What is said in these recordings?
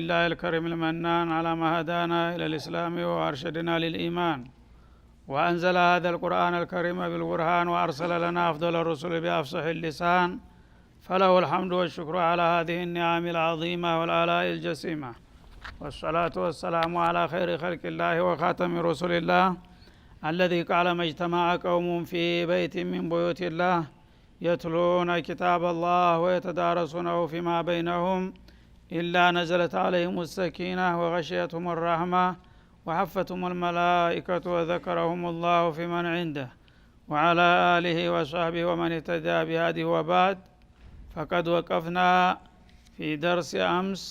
لله الكريم المنان على ما هدانا إلى الإسلام وأرشدنا للإيمان وأنزل هذا القرآن الكريم بالبرهان وأرسل لنا أفضل الرسل بأفصح اللسان فله الحمد والشكر على هذه النعم العظيمة والآلاء الجسيمة، والصلاة والسلام على خير خلق الله وخاتم رسول الله الذي قال ما اجتمع قوم في بيت من بيوت الله يتلون كتاب الله ويتدارسونه فيما بينهم إلا نزلت عليهم السكينة وغشيتهم الرحمة وحفتهم الملائكة وذكرهم الله في من عنده وعلى آله وصحبه ومن اهتدى بهذه. وبعد، فقد وقفنا في درس أمس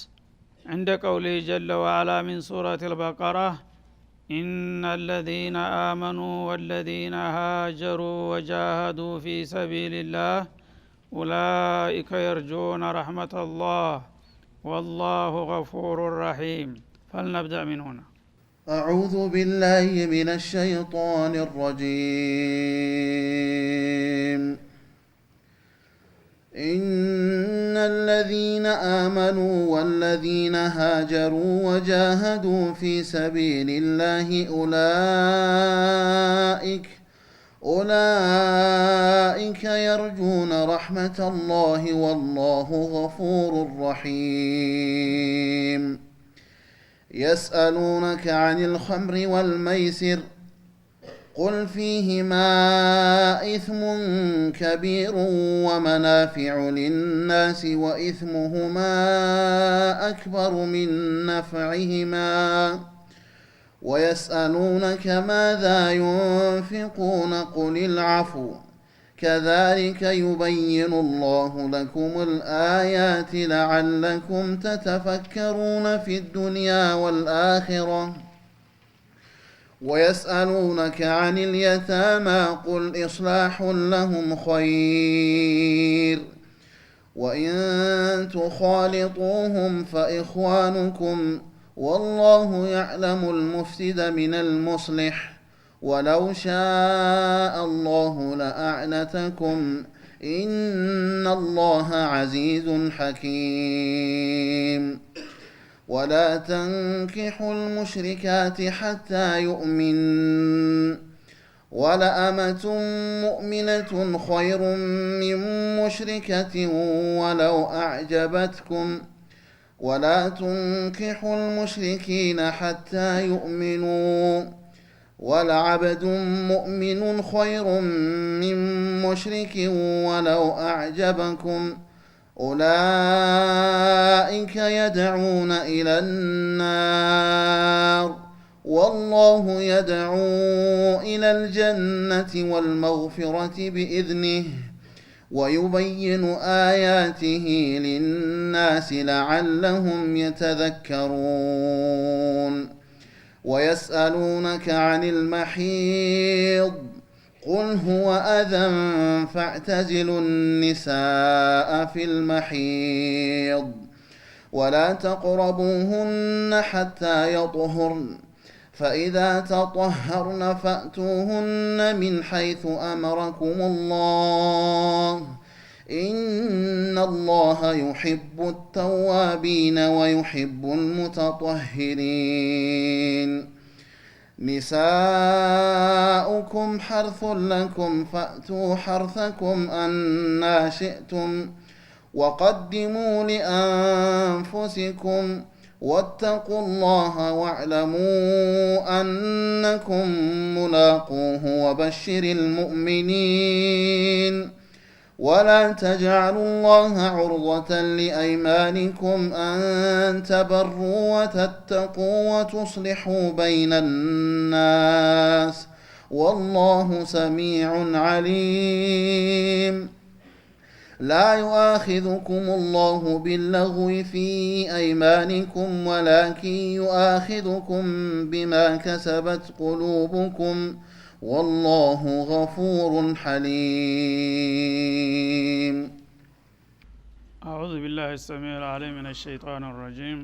عند قوله جل وعلا من سورة البقرة: إن الذين آمنوا والذين هاجروا وجاهدوا في سبيل الله أولئك يرجون رحمة الله والله غفور رحيم. فلنبدأ من هنا. أعوذ بالله من الشيطان الرجيم. إن الذين آمنوا والذين هاجروا وجاهدوا في سبيل الله أولئك يرجون رحمة الله والله غفور رحيم. يسألونك عن الخمر والميسر قل فيهما إثم كبير ومنافع للناس وإثمهما أكبر من نفعهما ويسألونك ماذا ينفقون قل العفو كذلك يبين الله لكم الآيات لعلكم تتفكرون في الدنيا والآخرة. ويسألونك عن اليتامى قل إصلاح لهم خير وإن تخالطوهم فإخوانكم والله يعلم المفسد من المصلح ولو شاء الله لأعنتكم إن الله عزيز حكيم. ولا تنكحوا المشركات حتى يؤمن ولأمة مؤمنة خير من مشركة ولو أعجبتكم ولا تنكحوا المشركين حتى يؤمنوا ولعبد مؤمن خير من مشرك ولو أعجبكم أولئك يدعون إلى النار والله يدعو إلى الجنة والمغفرة بإذنه ويبين آياته للناس لعلهم يتذكرون. ويسألونك عن المحيض قل هو أذى فاعتزلوا النساء في المحيض ولا تقربوهن حتى يطهرن فإذا تطهرن فأتوهن من حيث أمركم الله إن الله يحب التوابين ويحب المتطهرين. نساؤكم حرث لكم فأتوا حرثكم أنى شئتم وقدموا لأنفسكم واتقوا الله واعلموا أنكم ملاقوه وبشر المؤمنين. ولا تجعلوا الله عرضة لأيمانكم أن تبروا وتتقوا وتصلحوا بين الناس والله سميع عليم. لا يؤاخذكم الله باللغو في أيمانكم ولكن يؤاخذكم بما كسبت قلوبكم والله غفور حليم. أعوذ بالله السميع العليم من الشيطان الرجيم.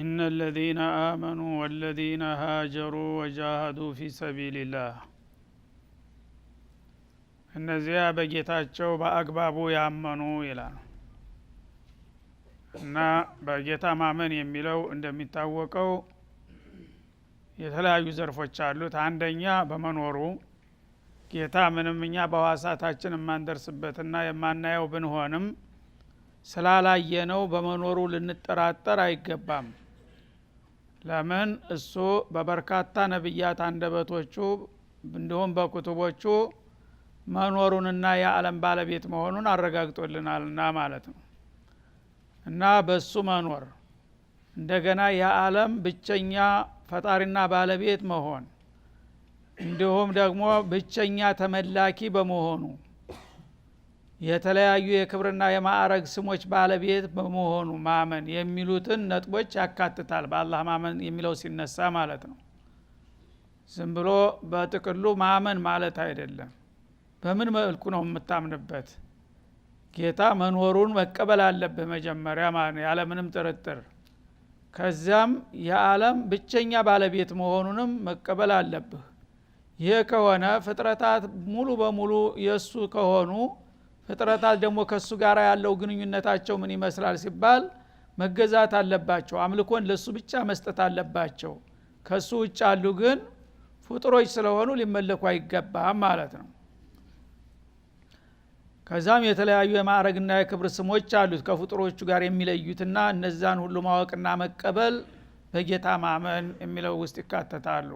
إن الذين آمنوا والذين هاجروا وجاهدوا في سبيل الله እነዚያ በጌታቸው በአግባቡ ያመኑ ይላል። እና በጌታ ማመን የሚለው እንደሚታወቀው የተለያዩ ዘርፎች አሉት። አንደኛ በመኖሩ ጌታ ምንም እኛ በዋሳታችን የማንደርስበትና የማናየው ብንሆንም ስላላየነው በመኖሩ ልንጠራጠር አይገባም። ለምን እሱ በበርካታ ነብያት አንደበቶቹ እንዲሁም በኩቱቦቹ መኖሩንና የዓለም ባለቤት መሆኑን አረጋግጦልናልና ማለት ነው። እና በሱ መኖር እንደገና የዓለም ብቸኛ ፈጣሪና ባለቤት መሆን እንዲሁም ደግሞ ብቸኛ ተመላኪ በመሆኑ የተለያዩ የክብርና የማዕረግ ስሞች ባለቤት በመሆኑ ማመን የሚሉትን ነጥቦች ያካትታል። በአላህ ማመን የሚለው ሲነሳ ማለት ነው። ዝም ብሎ በጥቅሉ ማመን ማለት አይደለም። በምን መልኩ ነው የምታምንበት? ጌታ መኖሩን መቀበል አለብህ መጀመሪያ ማለት ነው፣ ያለ ምንም ጥርጥር። ከዚያም የዓለም ብቸኛ ባለቤት መሆኑንም መቀበል አለብህ። ይህ ከሆነ ፍጥረታት ሙሉ በሙሉ የሱ ከሆኑ ፍጥረታት ደግሞ ከሱ ጋር ያለው ግንኙነታቸው ምን ይመስላል ሲባል መገዛት አለባቸው። አምልኮን ለሱ ብቻ መስጠት አለባቸው። ከሱ ውጭ ያሉ ግን ፍጡሮች ስለሆኑ ሊመለኩ አይገባም ማለት ነው። ከዛም የተለያዩ የማዕረግና የክብር ስሞች አሉት ከፍጡሮቹ ጋር የሚለዩትና እነዛን ሁሉ ማወቅና መቀበል በጌታ ማመን የሚለው ውስጥ ይካተታሉ።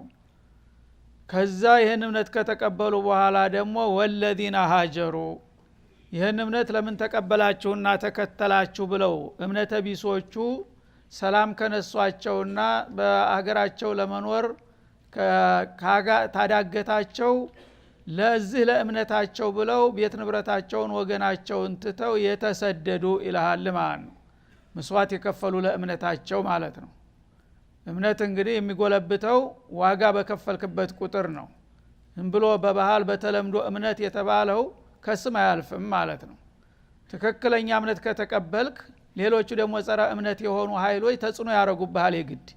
ከዛ ይህን እምነት ከተቀበሉ በኋላ ደግሞ ወለዚነ ሃጀሩ፣ ይህን እምነት ለምን ተቀበላችሁና ተከተላችሁ ብለው እምነተ ቢሶቹ ሰላም ከነሷቸውና በአገራቸው ለመኖር ታዳገታቸው ለዚህ ለእምነታቸው ብለው ቤት ንብረታቸውን ወገናቸውን ትተው የተሰደዱ ኢላሃል ማለት ነው። መስዋዕት የከፈሉ ለእምነታቸው ማለት ነው። እምነት እንግዲህ የሚጎለብተው ዋጋ በከፈልክበት ቁጥር ነው። ዝም ብሎ በባህል በተለምዶ እምነት የተባለው ከስም አያልፍም ማለት ነው። ትክክለኛ እምነት ከተቀበልክ ሌሎቹ ደግሞ ጸረ እምነት የሆኑ ኃይሎች ተጽዕኖ ያረጉብሃል። የግድ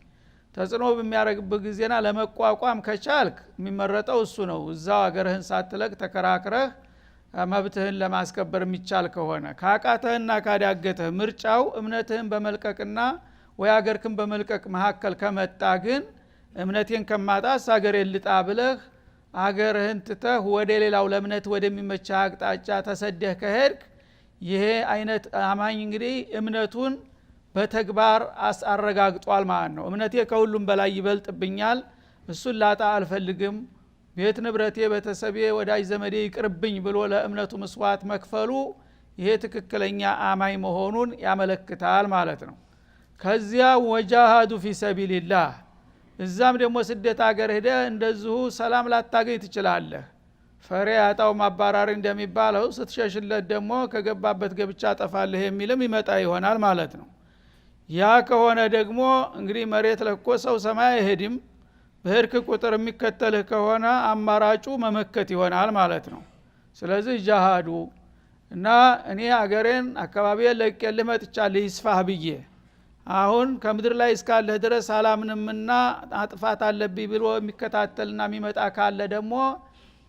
ተጽዕኖ በሚያረግብህ ጊዜና ለመቋቋም ከቻልክ የሚመረጠው እሱ ነው። እዛው አገርህን ሳትለቅ ተከራክረህ መብትህን ለማስከበር የሚቻል ከሆነ፣ ካቃተህና ካዳገተህ ምርጫው እምነትህን በመልቀቅና ወይ አገርክን በመልቀቅ መካከል ከመጣ ግን እምነቴን ከማጣስ አገሬን ልጣ ብለህ አገርህን ትተህ ወደ ሌላው ለእምነት ወደሚመቻ አቅጣጫ ተሰደህ ከሄድክ ይሄ አይነት አማኝ እንግዲህ እምነቱን በተግባር አረጋግጧል ማለት ነው። እምነቴ ከሁሉም በላይ ይበልጥብኛል፣ እሱን ላጣ አልፈልግም፣ ቤት ንብረቴ ቤተሰቤ ወዳጅ ዘመዴ ይቅርብኝ ብሎ ለእምነቱ መስዋዕት መክፈሉ ይሄ ትክክለኛ አማኝ መሆኑን ያመለክታል ማለት ነው። ከዚያ ወጃሃዱ ፊ ሰቢልላህ፣ እዛም ደግሞ ስደት አገር ሄደ እንደዚሁ ሰላም ላታገኝ ትችላለህ። ፈሬ ያጣው ማባራሪ እንደሚባለው ስትሸሽለት ደግሞ ከገባበት ገብቻ ጠፋለህ የሚልም ይመጣ ይሆናል ማለት ነው። ያ ከሆነ ደግሞ እንግዲህ መሬት ለኮ ሰው ሰማይ አይሄድም። በህርክ ቁጥር የሚከተልህ ከሆነ አማራጩ መመከት ይሆናል ማለት ነው። ስለዚህ ጃሃዱ እና እኔ አገሬን አካባቢዬን ለቄልህ መጥቻለሁ ይስፋህ ብዬ አሁን ከምድር ላይ እስካለህ ድረስ አላምንምና አጥፋት አለብኝ ብሎ የሚከታተልና የሚመጣ ካለ ደግሞ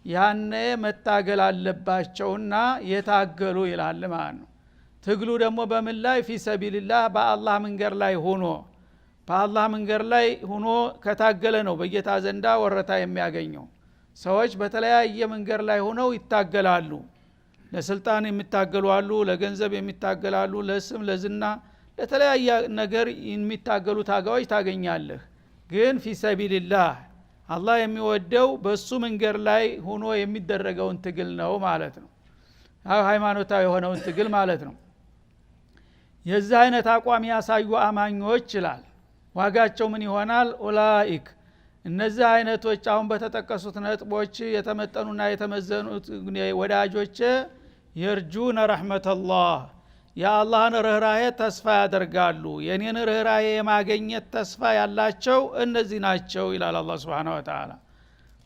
ያኔ መታገል አለባቸውና የታገሉ ይላል ማለት ነው። ትግሉ ደግሞ በምን ላይ? ፊ ሰቢልላህ፣ በአላህ መንገድ ላይ ሆኖ በአላህ መንገድ ላይ ሆኖ ከታገለ ነው በጌታ ዘንዳ ወረታ የሚያገኘው። ሰዎች በተለያየ መንገድ ላይ ሆነው ይታገላሉ። ለስልጣን የሚታገሉ አሉ፣ ለገንዘብ የሚታገላሉ፣ ለስም ለዝና ለተለያየ ነገር የሚታገሉ ታጋዮች ታገኛለህ። ግን ፊ ሰቢልላህ አላህ የሚወደው በሱ መንገድ ላይ ሆኖ የሚደረገውን ትግል ነው ማለት ነው። ሃይማኖታዊ የሆነውን ትግል ማለት ነው። የዚህ አይነት አቋም ያሳዩ አማኞች ይላል ዋጋቸው ምን ይሆናል? ኡላኢክ፣ እነዚህ አይነቶች አሁን በተጠቀሱት ነጥቦች የተመጠኑና የተመዘኑት ወዳጆች የርጁነ ረሕመተላህ፣ የአላህን ርኅራኄ ተስፋ ያደርጋሉ። የኔን ርኅራኄ የማገኘት ተስፋ ያላቸው እነዚህ ናቸው ይላል አላህ Subhanahu Wa Ta'ala።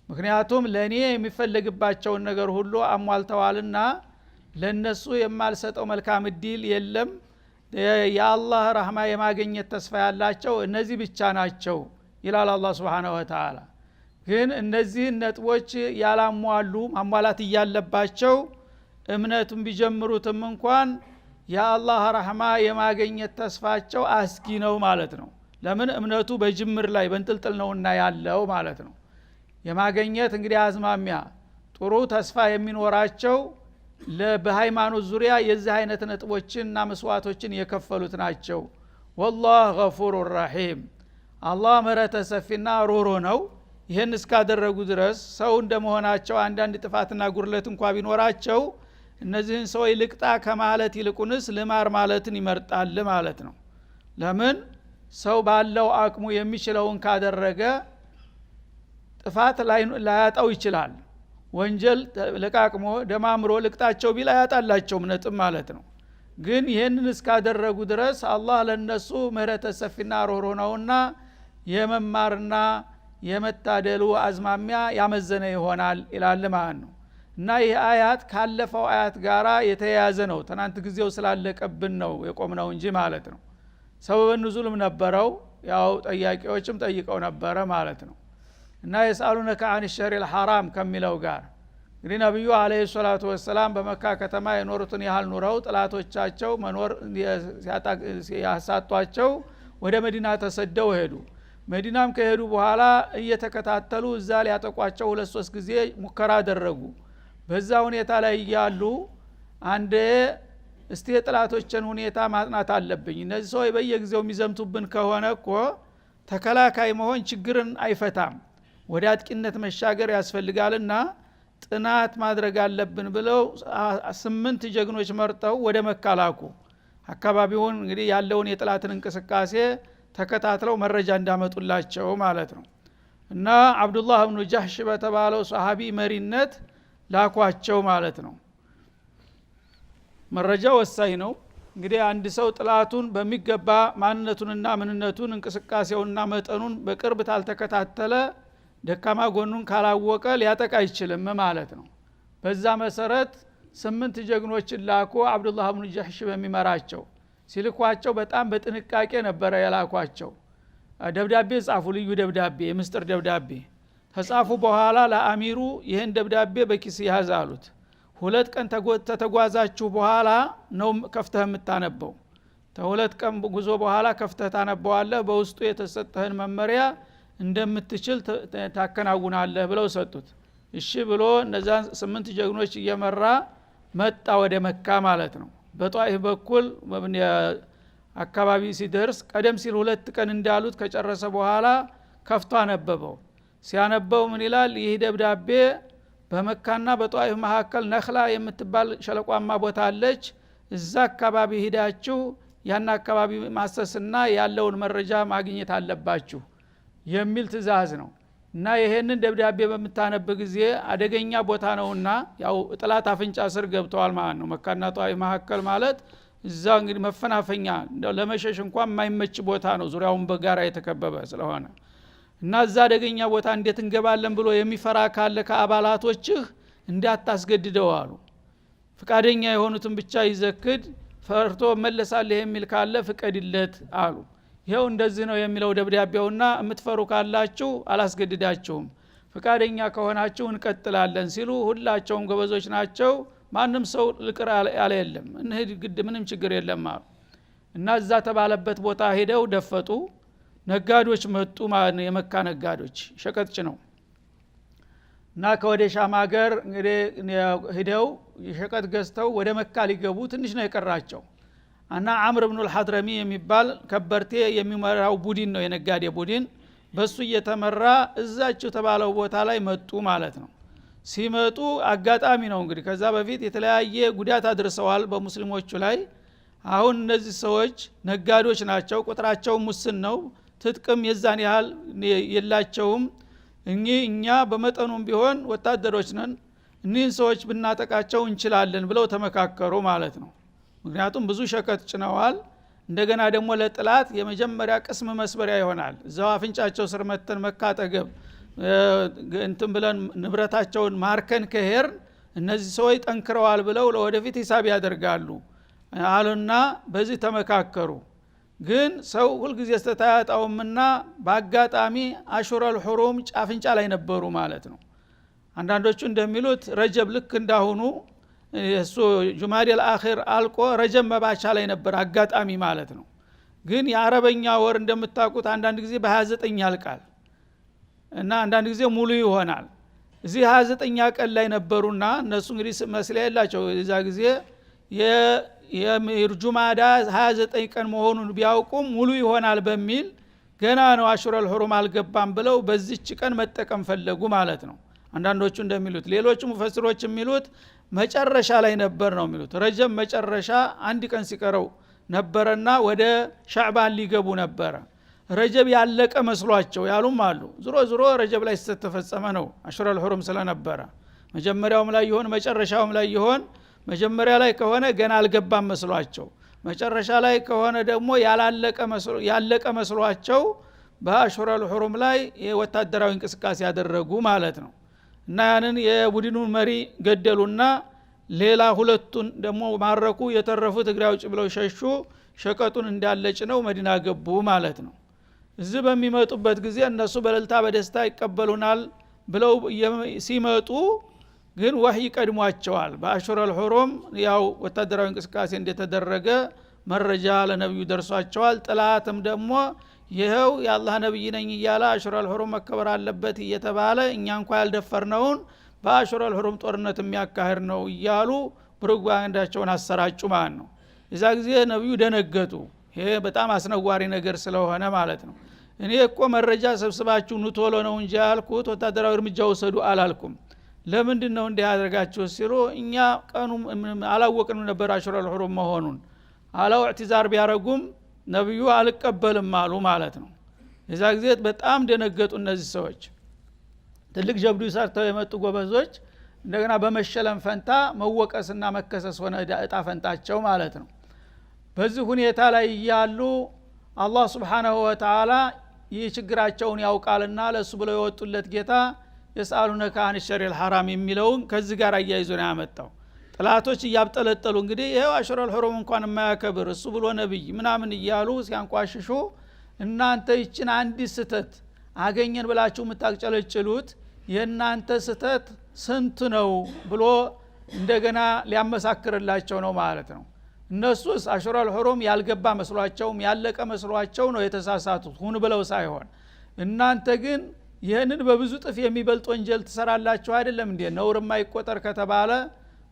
ምክንያቱም ለኔ የሚፈልግባቸውን ነገር ሁሉ አሟልተዋልና ለነሱ የማልሰጠው መልካም እድል የለም። የአላህ ረህማ የማገኘት ተስፋ ያላቸው እነዚህ ብቻ ናቸው ይላል አላህ Subhanahu Wa Ta'ala። ግን እነዚህ ነጥቦች ያላሟሉ ማሟላት እያለባቸው እምነቱን ቢጀምሩትም እንኳን የአላህ ረህማ የማገኘት ተስፋቸው አስጊ ነው ማለት ነው። ለምን እምነቱ በጅምር ላይ በእንጥልጥል ነውና ያለው ማለት ነው። የማገኘት እንግዲህ አዝማሚያ ጥሩ ተስፋ የሚኖራቸው በሃይማኖት ዙሪያ የዚህ አይነት ነጥቦችንና መስዋዕቶችን የከፈሉት ናቸው። ወላህ ገፉሩር ረሂም አላህ ምህረተ ሰፊና ሮሮ ነው። ይህን እስካደረጉ ድረስ ሰው እንደመሆናቸው አንዳንድ ጥፋትና ጉድለት እንኳን ቢኖራቸው እነዚህን ሰው ልቅጣ ከማለት ይልቁንስ ልማር ማለትን ይመርጣል ማለት ነው። ለምን ሰው ባለው አቅሙ የሚችለውን ካደረገ ጥፋት ላያጣው ይችላል። ወንጀል ለቃቅሞ ደማምሮ ልቅጣቸው ቢል አያጣላቸውም ነጥብ ማለት ነው። ግን ይህንን እስካደረጉ ድረስ አላህ ለነሱ ምህረተ ሰፊና ሮሮ ነውና የመማርና የመታደሉ አዝማሚያ ያመዘነ ይሆናል ይላል ማለት ነው። እና ይህ አያት ካለፈው አያት ጋራ የተያያዘ ነው። ትናንት ጊዜው ስላለቀብን ነው የቆምነው እንጂ ማለት ነው። ሰበበ ኑዙልም ነበረው፣ ያው ጠያቂዎችም ጠይቀው ነበረ ማለት ነው። እና የስአሉነከ አን ሸሪል ሐራም ከሚለው ጋር እንግዲህ ነብዩ አለይሂ ሰላቱ ወሰላም በመካ ከተማ የኖሩትን ያህል ኑረው ጥላቶቻቸው መኖር ያሳጧቸው ወደ መዲና ተሰደው ሄዱ። መዲናም ከሄዱ በኋላ እየተከታተሉ እዛ ሊያጠቋቸው 2-3 ጊዜ ሙከራ አደረጉ። በዛ ሁኔታ ላይ ያሉ አንድ እስቲ የጥላቶችን ሁኔታ ማጥናት አለብኝ፣ እነዚህ ሰው በየጊዜው የሚዘምቱብን ከሆነ እኮ ተከላካይ መሆን ችግርን አይፈታም፣ ወደ አጥቂነት መሻገር ያስፈልጋልና ጥናት ማድረግ አለብን ብለው 8 ጀግኖች መርጠው ወደ መካ ላኩ። አካባቢውን እንግዲህ ያለውን የጥላትን እንቅስቃሴ ተከታትለው መረጃ እንዳመጡላቸው ማለት ነው። እና አብዱላህ ኢብኑ ጃህሽ በተባለው ሷሃቢ መሪነት ላኳቸው ማለት ነው። መረጃ ወሳኝ ነው። እንግዲህ አንድ ሰው ጥላቱን በሚገባ ማንነቱንና ምንነቱን እንቅስቃሴውንና መጠኑን በቅርብ ታልተከታተለ ደካማ ጎኑን ካላወቀ ሊያጠቃ አይችልም ማለት ነው። በዛ መሰረት 8 ጀግኖችን ላኩ። አብዱላህ ኢብኑ ጃህሽ በሚመራቸው ሲልኳቸው በጣም በጥንቃቄ ነበረ የላኳቸው። ደብዳቤ ጻፉ፣ ልዩ ደብዳቤ፣ የምስጥር ደብዳቤ ተጻፉ። በኋላ ለአሚሩ ይህን ደብዳቤ በኪስ ያዝ አሉት። 2 ቀን ተጓዛችሁ በኋላ ነው ከፍተህ የምታነበው። ከ2 ቀን ጉዞ በኋላ ከፍተህ ታነበዋለህ። በውስጡ የተሰጠህን መመሪያ እንደምትችል ታከናውናለህ ብለው ሰጡት። እሺ ብሎ እነዛን 8 ጀግኖች እየመራ መጣ ወደ መካ ማለት ነው። በጧኢፍ በኩል አካባቢ ሲደርስ ቀደም ሲል 2 ቀን እንዳሉት ከጨረሰ በኋላ ከፍቶ አነበበው። ሲያነበው ምን ይላል? ይህ ደብዳቤ በመካና በጧኢፍ መካከል ነኽላ የምትባል ሸለቋማ ቦታ አለች፣ እዛ አካባቢ ሂዳችሁ ያን አካባቢ ማሰስና ያለውን መረጃ ማግኘት አለባችሁ የሚል ትእዛዝ ነው። እና ይሄንን ደብዳቤ በምታነብ ጊዜ አደገኛ ቦታ ነውና ያው ጥላት አፍንጫ ስር ገብተዋል ማለት ነው። መካና ጧኢፍ መካከል ማለት እዛ እንግዲህ መፈናፈኛ ለመሸሽ እንኳን የማይመች ቦታ ነው፣ ዙሪያውን በጋራ የተከበበ ስለሆነ እና እዛ አደገኛ ቦታ እንዴት እንገባለን ብሎ የሚፈራ ካለ ከአባላቶችህ እንዳታስገድደው አሉ። ፍቃደኛ የሆኑትን ብቻ ይዘክድ፣ ፈርቶ መለሳለህ የሚል ካለ ፍቀድለት አሉ። ይሄው እንደዚህ ነው የሚለው ደብዳቤውና የምትፈሩ ካላችሁ አላስገድዳችሁም፣ ፍቃደኛ ከሆናችሁ እንቀጥላለን ሲሉ ሁላቸውም ጎበዞች ናቸው። ማንም ሰው ልቅር ያለ የለም፣ እንሂድ ግድ ምንም ችግር የለም አሉ። እና እዛ ተባለበት ቦታ ሄደው ደፈጡ። ነጋዶች መጡ ማለት ነው፣ የመካ ነጋዶች ሸቀጥ ነው። እና ከወደ ሻም ሀገር እንግዲህ ሄደው ሸቀጥ ገዝተው ወደ መካ ሊገቡ ትንሽ ነው የቀራቸው። እና አምር ኢብኑ አልሐድረሚ የሚባል ከበርቴ የሚመራው ቡድን ነው፣ የነጋዴ ቡድን። በሱ እየተመራ እዛቸው ተባለው ቦታ ላይ መጡ ማለት ነው። ሲመጡ አጋጣሚ ነው እንግዲህ ከዛ በፊት የተለያየ ጉዳት አድርሰዋል በሙስሊሞቹ ላይ። አሁን እነዚህ ሰዎች ነጋዶች ናቸው፣ ቁጥራቸው ሙስን ነው፣ ትጥቅም የዛን ያህል የላቸውም። እኛ በመጠኑም ቢሆን ወታደሮች ነን፣ እኒህን ሰዎች ብናጠቃቸው እንችላለን ብለው ተመካከሩ ማለት ነው። ምክንያቱም ብዙ ሸቀጥ ጭነዋል። እንደገና ደግሞ ለጥላት የመጀመሪያ ቅስም መስበሪያ ይሆናል። እዛው አፍንጫቸው ስር መተን መካ አጠገብ እንትን ብለን ንብረታቸውን ማርከን ከሄር እነዚህ ሰዎች ጠንክረዋል ብለው ለወደፊት ሂሳብ ያደርጋሉ አሉና በዚህ ተመካከሩ። ግን ሰው ሁልጊዜ ስተታያጣውምና በአጋጣሚ አሹረል ሁሩም ጫፍንጫ ላይ ነበሩ ማለት ነው። አንዳንዶቹ እንደሚሉት ረጀብ ልክ እንዳሁኑ እሱ ጁማዲል አኺር አልቆ ረጀብ መባቻ ላይ ነበር አጋጣሚ ማለት ነው። ግን የአረበኛ ወር እንደምታውቁት አንዳንድ ጊዜ በ29 ያልቃል እና አንዳንድ ጊዜ ሙሉ ይሆናል። እዚህ 29 ቀን ላይ ነበሩና እነሱ እንግዲህ መስለ ያላቸው እዛ ጊዜ የጁማዳ 29 ቀን መሆኑን ቢያውቁም ሙሉ ይሆናል በሚል ገና ነው አሽረል ሁሩም አልገባም ብለው በዚች ቀን መጠቀም ፈለጉ ማለት ነው። አንዳንዶቹ እንደሚሉት ሌሎቹ ሙፈሲሮች የሚሉት መጨረሻ ላይ ነበር ነው የሚሉት። ረጀብ መጨረሻ አንድ ቀን ሲቀረው ነበርና ወደ ሻዕባን ሊገቡ ነበር። ረጀብ ያለቀ መስሏቸው ያሉም አሉ። ዙሮ ዙሮ ረጀብ ላይ ተፈጸመ ነው አሽረል ሁሩም ስለነበረ መጀመሪያውም ላይ ይሆን መጨረሻውም ላይ ይሆን መጀመሪያ ላይ ከሆነ ገና አልገባም መስሏቸው መጨረሻ ላይ ከሆነ ደግሞ ያለቀ መስሏቸው በአሽረል ሁሩም ላይ የወታደራዊ እንቅስቃሴ ያደረጉ ማለት ነው። እና ያንን የቡድኑን መሪ ገደሉና ሌላ ሁለቱን ደግሞ ማረኩ። የተረፉት እግሬ አውጭ ብለው ሸሹ። ሸቀጡን እንዳለጭ ነው መዲና ገቡ ማለት ነው። እዚህ በሚመጡበት ጊዜ እነሱ በእልልታ በደስታ ይቀበሉናል ብለው ሲመጡ ግን ወህይ ቀድሟቸዋል። በአሽረል ሁሩም ያው ወታደራዊ እንቅስቃሴ እንደተደረገ መረጃ ለነብዩ ደርሷቸዋል። ጥላትም ደግሞ ይሄው የአላህ ነብይ ነኝ እያለ አሽረል ሁሩም መከበር አለበት እየተባለ እኛ እንኳን ያልደፈርነውን በአሽረል ሁሩም ጦርነት የሚያካሂድ ነው እያሉ ፕሮፓጋንዳቸውን አሰራጩ ማለት ነው። እዛ ጊዜ ነብዩ ደነገጡ። ይሄ በጣም አስነዋሪ ነገር ስለሆነ ማለት ነው። እኔ እኮ መረጃ ሰብስባችሁ ኑቶሎ ነው እንጂ ያልኩት ወታደራዊ እርምጃ ወሰዱ አላልኩም። ለምንድነው እንዲህ ያደርጋችሁ ሲሉ እኛ ቀኑ አላወቅንም ነበር አሽረል ሁሩም መሆኑን አላው እዕትዛር ቢያረጉም ነብዩ አልቀበልም አሉ ማለት ነው። የዛ ጊዜ በጣም ደነገጡ እነዚህ ሰዎች። ትልቅ ጀብዱ ሰርተው የመጡ ጎበዞች እንደገና በመሸለም ፈንታ መወቀስና መከሰስ ሆነ እጣ ፈንታቸው ማለት ነው። በዚህ ሁኔታ ላይ ያሉ አላህ Subhanahu Wa Ta'ala ይህ ችግራቸውን ያውቃልና ለሱ ብለው የወጡለት ጌታ የስአሉነከ አን ሸሪል ሐራም የሚለውን ከዚህ ጋር አያይዞ ነው ያመጣው። ጥላቶች እያብጠለጠሉ እንግዲህ ይሄው አሽረል ሁሩም እንኳን የማያከብር እሱ ብሎ ነብይ ምናምን እያሉ ሲያንቋሽሹ እናንተ ይችን አንድ ስተት አገኘን ብላችሁ የምታጨለጭሉት የናንተ ስተት ስንት ነው ብሎ እንደገና ሊያመሳክርላቸው ነው ማለት ነው። እነሱስ አሽረል ሁሩም ያልገባ መስሏቸውም ያለቀ መስሏቸው ነው የተሳሳቱት ሁን ብለው ሳይሆን እናንተ ግን ይህንን በብዙ ጥፍ የሚበልጥ ወንጀል ትሰራላችሁ አይደለም እንዴ ነውር የማይቆጠር ከተባለ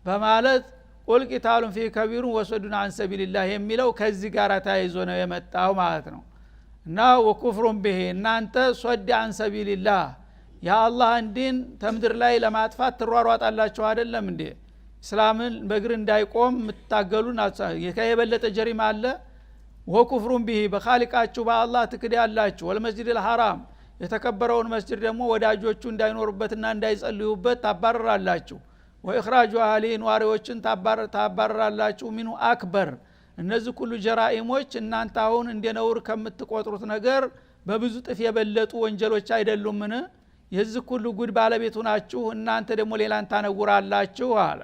በማለት ቁል ቂታሉን ፊ ከቢሩን ወሰዱን አን ሰቢልላህ የሚለው ከዚህ ጋር ተያይዞ ነው የመጣው ማለት ነው። እና ወኩፍሩን ቢሂ እናንተ ሶድ አን ሰቢልላህ የአላህን ዲን ተምድር ላይ ለማጥፋት ትሯሯጣላችሁ አይደለም እንዴ እስላምን በእግር እንዳይቆም ምታገሉን የበለጠ ጀሪማ አለ። ወኩፍሩን ቢሂ በኻሊቃችሁ በአላህ ትክዳላችሁ ወልመስጂድል ሐራም የተከበረውን መስጂድ ደግሞ ወዳጆቹ እንዳይኖሩበትና እንዳይጸልዩበት ታባረራላችሁ። ወኢኽራጁ አህሊ ነዋሪዎችን ታባረራላችሁ ሚኑ አክበር። እነዚህ ሁሉ ጀራኢሞች እናንተ አሁን እንደነውር ከምትቆጥሩት ነገር በብዙ ጥፍ የበለጡ ወንጀሎች አይደሉምን? የዚህ ሁሉ ጉድ ባለቤቱ ናችሁ እናንተ ደግሞ ሌላን ታነውራላችሁ አለ።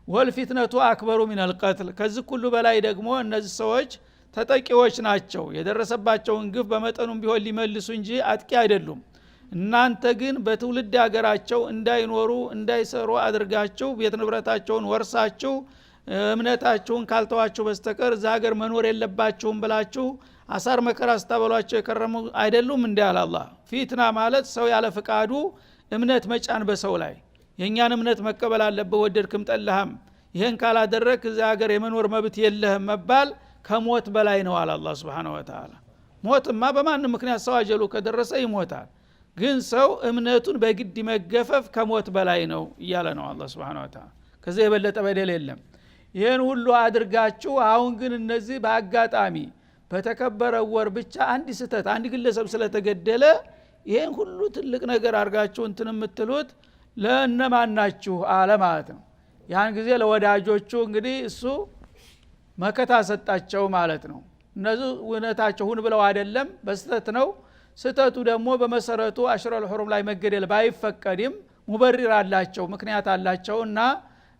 ወልፊትነቱ አክበሩ ሚነል ቀትል። ከዚህ ሁሉ በላይ ደግሞ እነዚህ ሰዎች ተጠቂዎች ናቸው። የደረሰባቸውን ግፍ በመጠኑም ቢሆን ሊመልሱ እንጂ አጥቂ አይደሉም። እናንተ ግን በትውልድ ሀገራቸው እንዳይኖሩ እንዳይሰሩ አድርጋችሁ ቤት ንብረታቸውን ወርሳችሁ እምነታችሁን ካልተዋችሁ በስተቀር እዛ ሀገር መኖር የለባችሁም ብላችሁ አሳር መከራ ስታበሏቸው የከረሙ አይደሉም እንዴ አለ አላህ። ፊትና ማለት ሰው ያለ ፍቃዱ እምነት መጫን በሰው ላይ የኛን እምነት መቀበል አለበት ወደድክም ጠላህም ይሄን ካላደረክ እዛ ሀገር የመኖር መብት የለህም መባል ከሞት በላይ ነው አለ አላህ Subhanahu Wa Ta'ala። ሞትማ በማንም ምክንያት ሰው አጀሉ ከደረሰ ይሞታል። ግን ሰው እምነቱን በግድ መገፈፍ ከሞት በላይ ነው እያለ ነው አላህ Subhanahu Wa Ta'ala። ከዚህ የበለጠ በደል የለም። ይሄን ሁሉ አድርጋችሁ አሁን ግን እነዚህ በአጋጣሚ በተከበረ ወር ብቻ አንድ ስተት አንድ ግለሰብ ስለተገደለ ይሄን ሁሉ ትልቅ ነገር አድርጋችሁ እንትን የምትሉት ለነማን ናችሁ አለ ማለት ነው። ያን ጊዜ ለወዳጆቹ እንግዲህ እሱ መከታ ሰጣቸው ማለት ነው። እነዚህ እውነታቸው ሁን ብለው አይደለም በስተት ነው። ስተቱ ደግሞ በመሰረቱ አሽረል ሁሩም ላይ መገደል ባይፈቀድም ሙበሪር አላቸው ምክንያት አላቸውና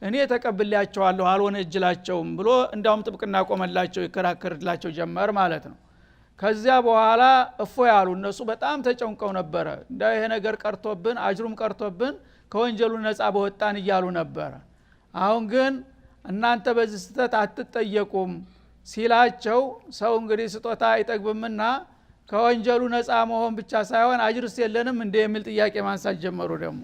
እኔ ተቀብላቸዋለሁ አልወነጀላቸውም ብሎ እንዳውም ጥብቅና ቆመላቸው ይከራከርላቸው ጀመር ማለት ነው። ከዚያ በኋላ እፎ ያሉ እነሱ በጣም ተጨንቀው ነበር። እንዳው ይሄ ነገር ቀርቶብን አጅሩም ቀርቶብን ከወንጀሉ ነፃ በወጣን እያሉ ነበር። አሁን ግን እናንተ በዚህ ስተት አትጠየቁም ሲላቸው ሰው እንግዲህ ስጦታ አይጠግብምና ከወንጀሉ ነፃ መሆን ብቻ ሳይሆን አጅርስ የለንም እንደ የሚል ጥያቄ ማንሳት ጀመሩ። ደግሞ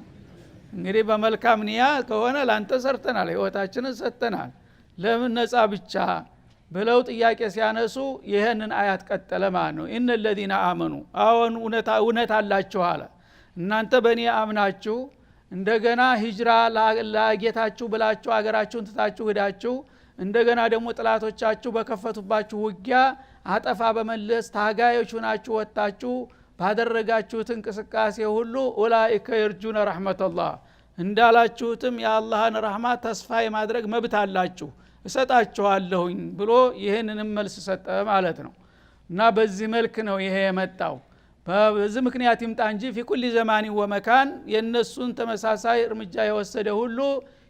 እንግዲህ በመልካም ንያ ከሆነ ላንተ ሰርተናል ህይወታችንን ሰጥተናል ለምን ነፃ ብቻ ብለው ጥያቄ ሲያነሱ ይሄንን አያት ቀጠለ ማለት ነው። ኢነ الذين آمنوا አሁን እውነት አላችሁ አለ እናንተ በእኔ አምናችሁ እንደገና ሂጅራ ለጌታችሁ ብላችሁ አገራችሁን ትታችሁ ሄዳችሁ እንደገና ደግሞ ጥላቶቻችሁ በከፈቱባችሁ ውጊያ አጠፋ በመለስ ታጋዮች ሆናችሁ ወጣችሁ ባደረጋችሁት እንቅስቃሴ ሁሉ ኡላኢከ የርጁነ ረህመተላህ እንዳላችሁትም የአላህን ረህመት ተስፋ የማድረግ መብት አላችሁ እሰጣችኋለሁኝ ብሎ ይሄንንም መልስ ሰጠ ማለት ነው። እና በዚህ መልክ ነው ይሄ የመጣው። በዚህ ምክንያት ይምጣ እንጂ في كل زمان ومكان የነሱን ተመሳሳይ እርምጃ የወሰደ ሁሉ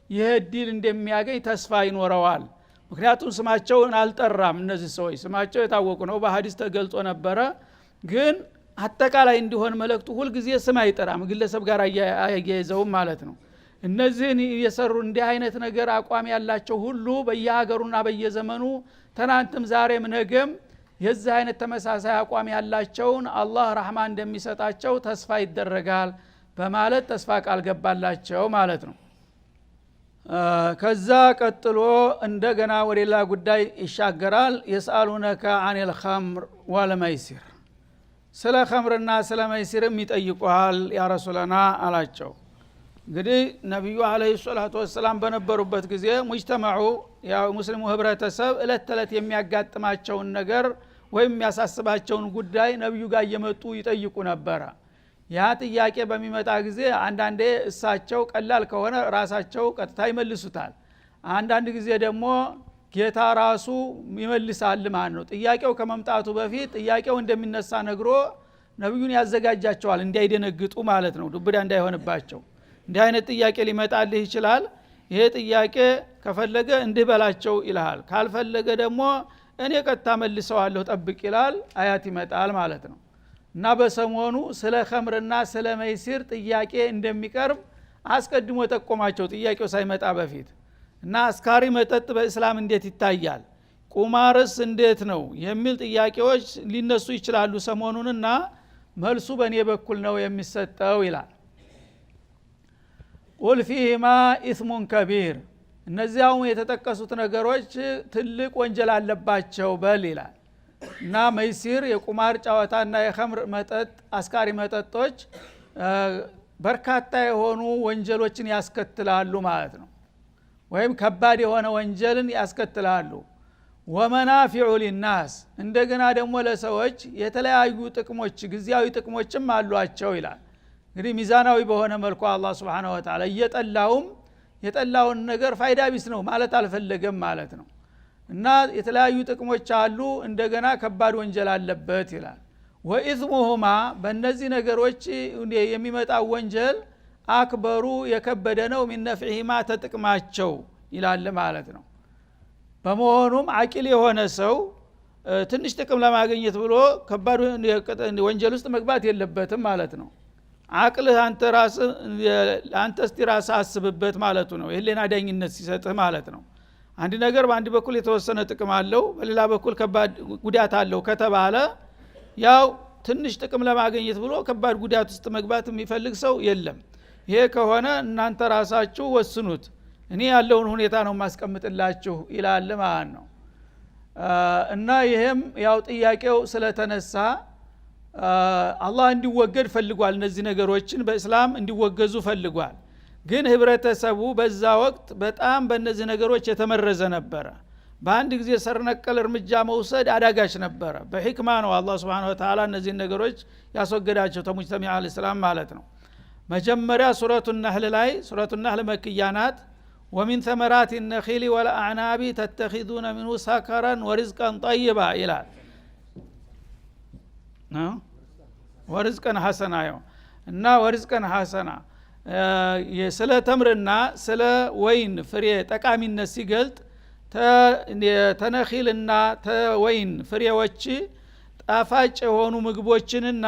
ይሄ ዲል እንደሚያገኝ ተስፋ ይኖረዋል። ምክንያቱም ስማቸውን አልጠራም። እነዚህ ሰዎች ስማቸው የታወቁ ነው በሐዲስ ተገልጾ ነበረ። ግን አጠቃላይ እንዲሆን መልእክቱ ሁሉ ጊዜ ስም አይጠራም ግለሰብ ጋር አያይዘው ማለት ነው። እነዚህን የሰሩ እንዲህ አይነት ነገር አቋም ያላቸው ሁሉ በየሀገሩና በየዘመኑ ትናንትም ዛሬም ነገም የዚህ አይነት ተመሳሳይ አቋም ያላቸውን አላህ ረህማ እንደሚሰጣቸው ተስፋ ይደረጋል በማለት ተስፋ ቃል ገባላቸው ማለት ነው። ከዛ ቀጥሎ እንደገና ወደላ ጉዳይ ይሻገራል። የስአሉነከ አኒል ኸምር ወልመይሲር ስለ ኸምርና ስለ መይሲርም ይጠይቁሃል ያ ረሱላና አላቸው። እንግዲህ ነብዩ አለይሂ ሰላቱ ወሰለም በነበሩበት ጊዜ ሙጅተማዑ ያው ሙስሊሙ ህብረተሰብ እለት ተለት የሚያጋጥማቸውን ነገር ወይም የሚያሳስባቸውን ጉዳይ ነብዩ ጋር እየመጡ ይጠይቁ ነበር። ያ ጥያቄ በሚመጣ ጊዜ አንዳንዴ እሳቸው ቀላል ከሆነ ራሳቸው ቀጥታ ይመልሱታል። አንዳንድ ጊዜ ደግሞ ጌታ ራሱ ይመልሳል ማለት ነው። ጥያቄው ከመምጣቱ በፊት ጥያቄው እንደሚነሳ ነግሮ ነብዩን ያዘጋጃቸዋል እንዳይደነግጡ ማለት ነው። ዱብዳ እንዳይሆንባቸው እንዲህ አይነት ጥያቄ ሊመጣልህ ይችላል። ይሄ ጥያቄ ከፈለገ እንዲህ በላቸው ይልሃል፣ ካልፈለገ ደግሞ እኔ ቀጥታ መልሰዋለሁ ጠብቅ ይላል። አያት ይመጣል ማለት ነው። እና በሰሞኑ ስለ ኸምርና ስለ መይሲር ጥያቄ እንደሚቀርብ አስቀድሞ ጠቆማቸው ጥያቄው ሳይመጣ በፊት። እና አስካሪ መጠጥ በእስላም እንዴት ይታያል፣ ቁማርስ እንዴት ነው የሚል ጥያቄዎች ሊነሱ ይችላሉ ሰሞኑንና መልሱ በእኔ በኩል ነው የሚሰጠው ይላል። ቁል ፊሂማ ኢስሙን ከቢር እነዚያው የተጠቀሱት ነገሮች ትልቅ ወንጀል አለባቸው በል ይላል። እና መይሲር የቁማር ጨዋታና የኸምር መጠጥ አስካሪ መጠጦች በርካታ የሆኑ ወንጀሎችን ያስከትላሉ ማለት ነው። ወይም ከባድ የሆነ ወንጀልን ያስከትላሉ። ወመናፊዑ ሊናስ እንደገና ደግሞ ለሰዎች የተለያዩ ጥቅሞች ግዚያዊ ጥቅሞችም አሏቸው ይላል። እንግዲህ ሚዛናዊ በሆነ መልኩ አላህ Subhanahu Wa Ta'ala እየጠላውም የጠላውን ነገር ፋይዳ ቢስ ነው ማለት አልፈለገም ማለት ነው። እና የተለያዩ ጥቅሞች አሉ እንደገና ከባድ ወንጀል አለበት ይላል። ወኢስሙሁማ በእነዚህ ነገሮች የሚመጣው ወንጀል አክበሩ የከበደ ነው ሚን ነፍዒሂማ ተጥቅማቸው ይላል ማለት ነው። በመሆኑም አቂል የሆነ ሰው ትንሽ ጥቅም ለማግኘት ብሎ ከባድ ወንጀል ውስጥ መግባት የለበትም ማለት ነው። አቅልህ አንተ እስቲ ራስህ አስብበት ማለቱ ነው። የህሊና ዳኝነት ሲሰጥህ ማለት ነው። አንድ ነገር በአንድ በኩል የተወሰነ ጥቅም አለው በሌላ በኩል ከባድ ጉዳት አለው ከተባለ ያው ትንሽ ጥቅም ለማግኘት ብሎ ከባድ ጉዳት ውስጥ መግባት የሚፈልግ ሰው የለም። ይሄ ከሆነ እናንተ ራሳችሁ ወስኑት፣ እኔ ያለውን ሁኔታ ነው ማስቀምጥላችሁ ይላል ማለት ነው። እና ይሄም ያው ጥያቄው ስለተነሳ አላህ እንዲወገድ ፈልጓል። እነዚህ ነገሮችን በእስላም እንዲወገዙ ፈልጓል። ግን ህብረተሰቡ በዛ ወቅት በጣም በእነዚህ ነገሮች የተመረዘ ነበረ። በአንድ ጊዜ ሰርነቀል እርምጃ መውሰድ አዳጋች ነበረ። በህክማ ነው አላህ Subhanahu Wa Ta'ala እነዚህ ነገሮች ያስወገዳቸው ተሙጅተሚ አልእስላም ማለት ነው። መጀመሪያ ሱረቱ ነህል ላይ ሱረቱ ነህል መክያ ናት። ወሚን ተመራት النخيل والأعناب تتخذون منه سكرا ورزقا طيبا ይላል። ወርዝቀን ሐሰና እና ወርዝቀን ሐሰና ስለ ተምርና ስለ ወይን ፍሬ ጠቃሚነት ሲገልጥ ተነኺልና ተወይን ፍሬዎች ጣፋጭ የሆኑ ምግቦችንና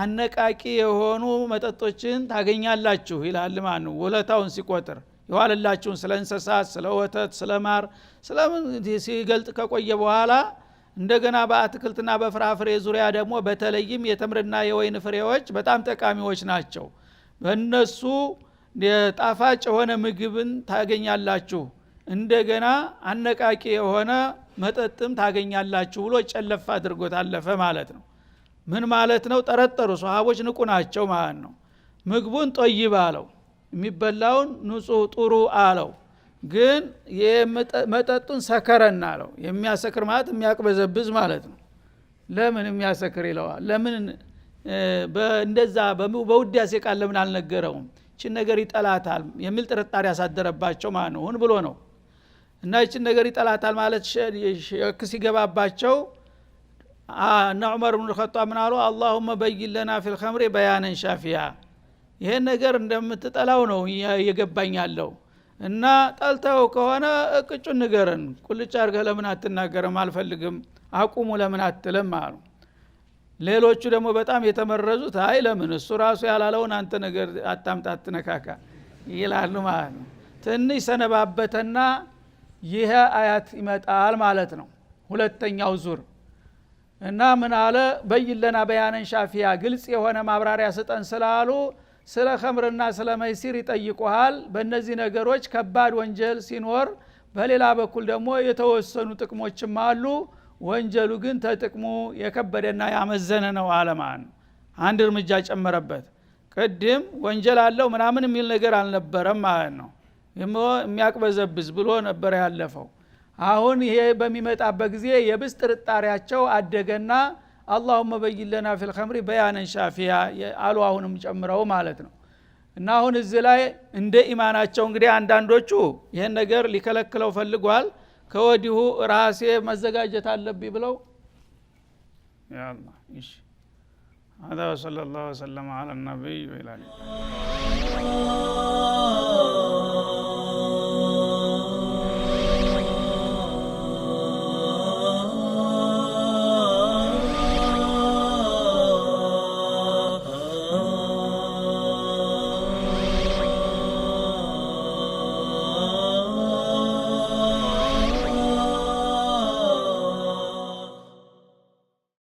አነቃቂ የሆኑ መጠጦችን ታገኛላችሁ ይላል ማለት ነው። ወለታውን ሲቆጥር የዋለላችሁን ስለ እንስሳት ስለ ወተት ስለ ማር ስለምን ሲገልጥ ከቆየ በኋላ እንደገና በአትክልትና በፍራፍሬ ዙሪያ ደግሞ በተለይም የተምርና የወይን ፍሬዎች በጣም ጠቃሚዎች ናቸው በእነሱ ጣፋጭ የሆነ ምግብን ታገኛላችሁ እንደገና አነቃቂ የሆነ መጠጥም ታገኛላችሁ ብሎ ጨለፍ አድርጎት አለፈ ማለት ነው ምን ማለት ነው ጠረጠሩ ሷሃቦች ንቁ ናቸው ማለት ነው ምግቡን ጠይብ አለው የሚበላውን ንጹህ ጥሩ አለው ግን የመጠጡን ሰከረና አለው የሚያሰክር ማለት የሚያቅበዘብዝ ማለት ነው ለምን የሚያሰክር ይለዋል ለምን እንደዛ በውዳሴ ቃል ለምን አልነገረውም እቺን ነገር ይጠላታል የሚል ጥርጣሬ ያሳደረባቸው ማለት ነው ሆን ብሎ ነው እና እቺን ነገር ይጠላታል ማለት ሸክ ሲገባባቸው እና ዑመር ኢብኑ ኸጣብ ምን አሉ اللهم بين لنا في الخمر بيانا شافيا ይሄን ነገር እንደምትጠላው ነው እየገባኝ ያለው እና ጠልተው ከሆነ እቅጩን ንገረን ቁልጭ አርገህ ለምን አትናገርም አልፈልግም አቁሙ ለምን አትልም አሉ ሌሎቹ ደግሞ በጣም የተመረዙት አይ ለምን እሱ ራሱ ያላለውን አንተ ነገር አታምጣት ነካካ ይላሉ ማለት ነው ትንሽ ሰነባበተና ይሄ አያት ይመጣል ማለት ነው ሁለተኛው ዙር እና ምን አለ በይለና በያነን ሻፊያ ግልጽ የሆነ ማብራሪያ ስጠን ስላሉ ስለ ኸምርና ስለ መይሲር ይጠይቁሃል በእነዚህ ነገሮች ከባድ ወንጀል ሲኖር በሌላ በኩል ደግሞ የተወሰኑ ጥቅሞችም አሉ ወንጀሉ ግን ተጥቅሙ የከበደና ያመዘነ ነው አለማን አንድ እርምጃ ጨመረበት ቅድም ወንጀል አለው ምናምን የሚል ነገር አልነበረም ማለት ነው የሚያቅበዘብዝ ብሎ ነበር ያለፈው አሁን ይሄ በሚመጣበት ጊዜ የብስ ጥርጣሬያቸው አደገና اللهم بين لنا في الخمر بيانا شافيا አሉ አሁንም ጨምረው ማለት ነው እና አሁን እዚህ ላይ እንደ ኢማናቸው እንግዲህ አንዳንዶቹ ይሄን ነገር ሊከለክለው ፈልጓል ከወዲሁ ራሴ መዘጋጀት አለብኝ ብለው ያ አላህ እሺ هذا صلى الله وسلم على النبي وعلى اله